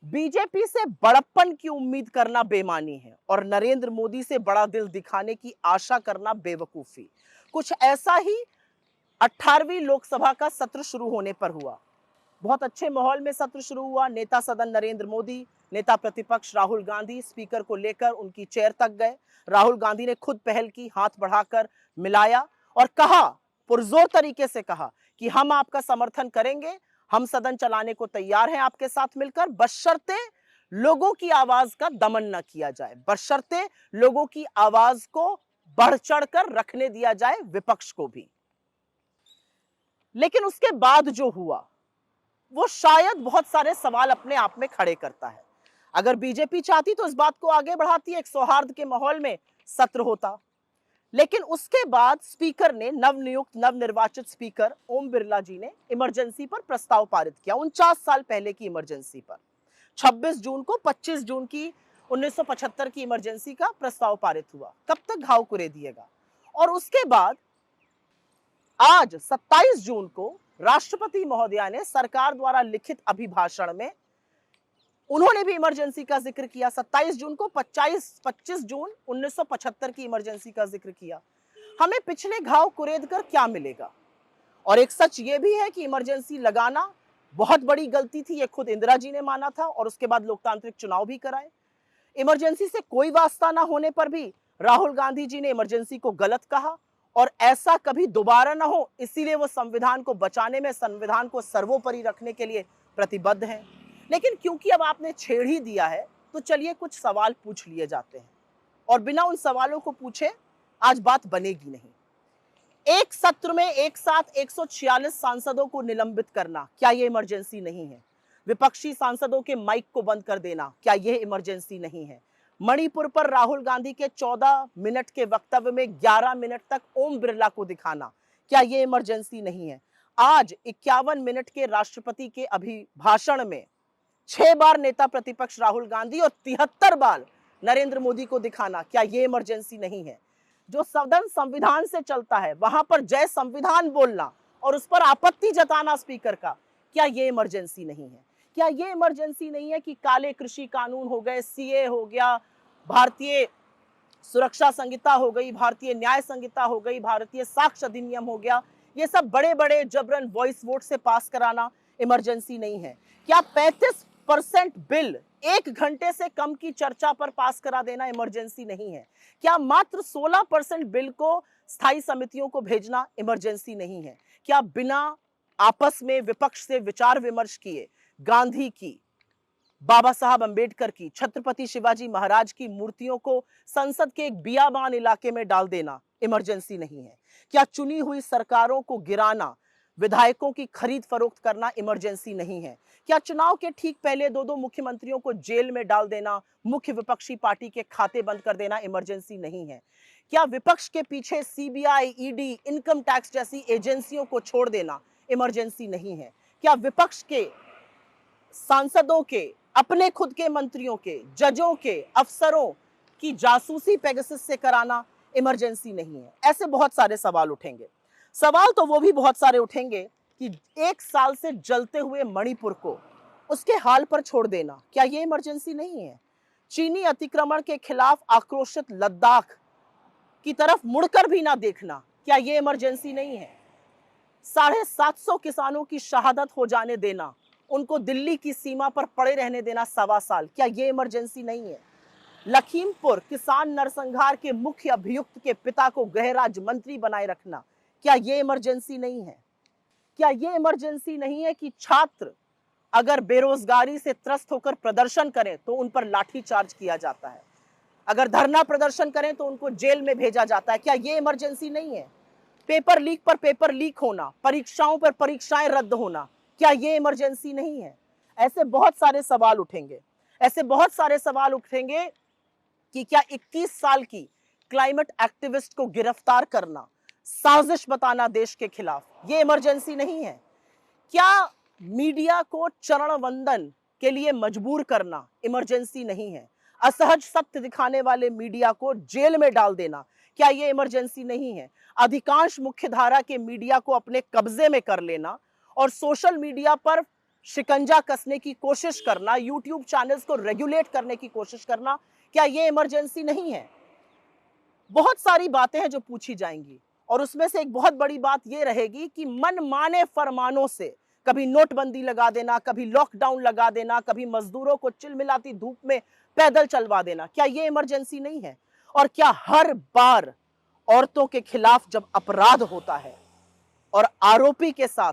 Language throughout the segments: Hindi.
बीजेपी से बड़प्पन की उम्मीद करना बेईमानी है और नरेंद्र मोदी से बड़ा दिल दिखाने की आशा करना बेवकूफी। कुछ ऐसा ही 18वीं लोकसभा का सत्र शुरू होने पर हुआ। बहुत अच्छे माहौल में सत्र शुरू हुआ। नेता सदन नरेंद्र मोदी, नेता प्रतिपक्ष राहुल गांधी स्पीकर को लेकर उनकी चेयर तक गए। राहुल गांधी ने खुद पहल की, हाथ बढ़ाकर मिलाया और कहा, पुरजोर तरीके से कहा कि हम आपका समर्थन करेंगे, हम सदन चलाने को तैयार हैं आपके साथ मिलकर, बशर्ते लोगों की आवाज का दमन न किया जाए, बशर्ते लोगों की आवाज को बढ़ चढ़कर रखने दिया जाए, विपक्ष को भी। लेकिन उसके बाद जो हुआ वो शायद बहुत सारे सवाल अपने आप में खड़े करता है। अगर बीजेपी चाहती तो इस बात को आगे बढ़ाती, एक सौहार्द के माहौल में सत्र होता। लेकिन उसके बाद स्पीकर ने, नवनियुक्त नवनिर्वाचित स्पीकर ओम बिरला जी ने इमरजेंसी पर प्रस्ताव पारित किया, 49 साल पहले की इमरजेंसी पर। 26 जून को 25 जून की 1975 की इमरजेंसी का प्रस्ताव पारित हुआ। कब तक घाव कुरे दिएगा। और उसके बाद आज 27 जून को राष्ट्रपति महोदया ने सरकार द्वारा लिखित अभिभाषण में उन्होंने भी इमरजेंसी का जिक्र किया। 27 जून को 25 जून 1975 की इमरजेंसी का जिक्र किया। हमें पिछले घाव कुरेद कर क्या मिलेगा। और एक सच ये भी है कि इमरजेंसी लगाना बहुत बड़ी गलती थी, ये खुद इंदिरा जी ने माना था और उसके बाद लोकतांत्रिक चुनाव भी कराए। इमरजेंसी से कोई वास्ता ना होने पर भी राहुल गांधी जी ने इमरजेंसी को गलत कहा और ऐसा कभी दोबारा ना हो, इसीलिए वो संविधान को बचाने में, संविधान को सर्वोपरि रखने के लिए प्रतिबद्ध हैं। लेकिन क्योंकि अब आपने छेड़ ही दिया है तो चलिए कुछ सवाल पूछ लिए जाते हैं और बिना उन सवालों को पूछे आज बात बनेगी नहीं। एक सत्र में एक साथ 146 सांसदों को निलंबित करना, क्या यह इमरजेंसी नहीं है? विपक्षी सांसदों के माइक को बंद कर देना, क्या यह इमरजेंसी नहीं है? मणिपुर पर राहुल गांधी के 14 मिनट के वक्तव्य में 11 मिनट तक ओम बिरला को दिखाना, क्या यह इमरजेंसी नहीं है? आज 51 मिनट के राष्ट्रपति के अभिभाषण में 6 बार नेता प्रतिपक्ष राहुल गांधी और 73 बार नरेंद्र मोदी को दिखाना, क्या यह इमरजेंसी नहीं है? जो सदन संविधान से चलता है वहां पर जय संविधान बोलना और उस पर आपत्ति जताना स्पीकर का, क्या यह इमरजेंसी नहीं है? क्या यह इमरजेंसी नहीं है कि काले कृषि कानून हो गए, सीए हो गया, भारतीय सुरक्षा संहिता हो गई, भारतीय न्याय संहिता हो गई, भारतीय साक्ष्य अधिनियम हो गया, ये सब बड़े बड़े जबरन वॉइस वोट से पास कराना इमरजेंसी नहीं है? क्या 35% बिल 1 घंटे से कम की चर्चा पर पास करा देना इमरजेंसी नहीं है? क्या मात्र 16% बिल को स्थायी समितियों को भेजना इमरजेंसी नहीं है? क्या बिना आपस में विपक्ष से विचार विमर्श किए गांधी की, बाबा साहब अंबेडकर की, छत्रपति शिवाजी महाराज की मूर्तियों को संसद के एक बियाबान इलाके में डाल देना इमरजेंसी नहीं है? क्या चुनी हुई सरकारों को गिराना, विधायकों की खरीद फरोख्त करना इमरजेंसी नहीं है? क्या चुनाव के ठीक पहले 2-2 मुख्यमंत्रियों को जेल में डाल देना, मुख्य विपक्षी पार्टी के खाते बंद कर देना इमरजेंसी नहीं है? क्या विपक्ष के पीछे सीबीआई, ईडी, इनकम टैक्स जैसी एजेंसियों को छोड़ देना इमरजेंसी नहीं है? क्या विपक्ष के सांसदों के, अपने खुद के मंत्रियों के, जजों के, अफसरों की जासूसी पेगासस से कराना इमरजेंसी नहीं है? ऐसे बहुत सारे सवाल उठेंगे। सवाल तो वो भी बहुत सारे उठेंगे कि 1 साल से जलते हुए मणिपुर को उसके हाल पर छोड़ देना, क्या ये इमरजेंसी नहीं है? चीनी अतिक्रमण के खिलाफ आक्रोशित लद्दाख की तरफ मुड़कर भी ना देखना, क्या ये इमरजेंसी नहीं है? 750 किसानों की शहादत हो जाने देना, उनको दिल्ली की सीमा पर पड़े रहने देना 1.25 साल, क्या ये इमरजेंसी नहीं है? लखीमपुर किसान नरसंहार के मुख्य अभियुक्त के पिता को गृह राज्य मंत्री बनाए रखना, क्या ये इमरजेंसी नहीं है? क्या ये इमरजेंसी नहीं है कि छात्र अगर बेरोजगारी से त्रस्त होकर प्रदर्शन करें तो उन पर लाठी चार्ज किया जाता है, अगर धरना प्रदर्शन करें तो उनको जेल में भेजा जाता है? क्या ये इमरजेंसी नहीं है? पेपर लीक पर पेपर लीक होना, परीक्षाओं पर परीक्षाएं रद्द होना, क्या ये इमरजेंसी नहीं है? ऐसे बहुत सारे सवाल उठेंगे। ऐसे बहुत सारे सवाल उठेंगे कि क्या 21 साल की क्लाइमेट एक्टिविस्ट को गिरफ्तार करना, साजिश बताना देश के खिलाफ, ये इमरजेंसी नहीं है? क्या मीडिया को चरण वंदन के लिए मजबूर करना इमरजेंसी नहीं है? असहज सत्य दिखाने वाले मीडिया को जेल में डाल देना, क्या ये इमरजेंसी नहीं है? अधिकांश मुख्य धारा के मीडिया को अपने कब्जे में कर लेना और सोशल मीडिया पर शिकंजा कसने की कोशिश करना, यूट्यूब चैनल्स को रेगुलेट करने की कोशिश करना, क्या ये इमरजेंसी नहीं है? बहुत सारी बातें हैं जो पूछी जाएंगी और उसमें से एक बहुत बड़ी बात यह रहेगी कि मनमाने फरमानों से कभी नोटबंदी लगा देना, कभी लॉकडाउन लगा देना, कभी मजदूरों को चिलमिलाती धूप में पैदल चलवा देना, क्या यह इमरजेंसी नहीं है? और क्या हर बार औरतों के खिलाफ जब अपराध होता है और आरोपी के साथ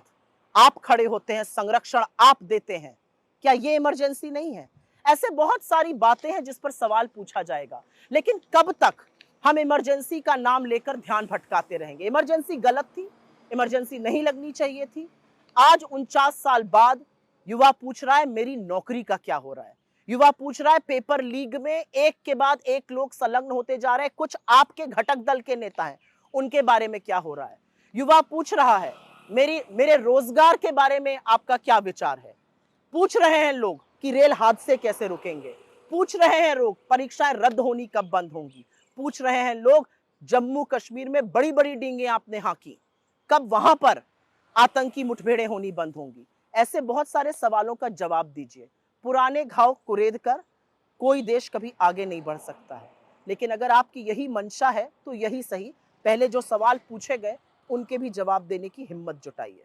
आप खड़े होते हैं, संरक्षण आप देते हैं, क्या यह इमरजेंसी नहीं है? ऐसे बहुत सारी बातें हैं जिस पर सवाल पूछा जाएगा, लेकिन कब तक हम इमरजेंसी का नाम लेकर ध्यान भटकाते रहेंगे? इमरजेंसी गलत थी, इमरजेंसी नहीं लगनी चाहिए थी। आज 49 साल बाद युवा पूछ रहा है मेरी नौकरी का क्या हो रहा है। युवा पूछ रहा है पेपर लीक में एक के बाद एक लोग संलग्न होते जा रहे हैं, कुछ आपके घटक दल के नेता हैं, उनके बारे में क्या हो रहा है। युवा पूछ रहा है मेरे रोजगार के बारे में आपका क्या विचार है। पूछ रहे हैं लोग कि रेल हादसे कैसे रुकेंगे। पूछ रहे हैं लोग परीक्षाएं रद्द होनी कब बंद होंगी। पूछ रहे हैं लोग जम्मू कश्मीर में बड़ी बड़ी डींगे आपने हाकी, कब वहां पर आतंकी मुठभेड़ें होनी बंद होंगी। ऐसे बहुत सारे सवालों का जवाब दीजिए। पुराने घाव कुरेद कर कोई देश कभी आगे नहीं बढ़ सकता है, लेकिन अगर आपकी यही मंशा है तो यही सही, पहले जो सवाल पूछे गए उनके भी जवाब देने की हिम्मत जुटाइए।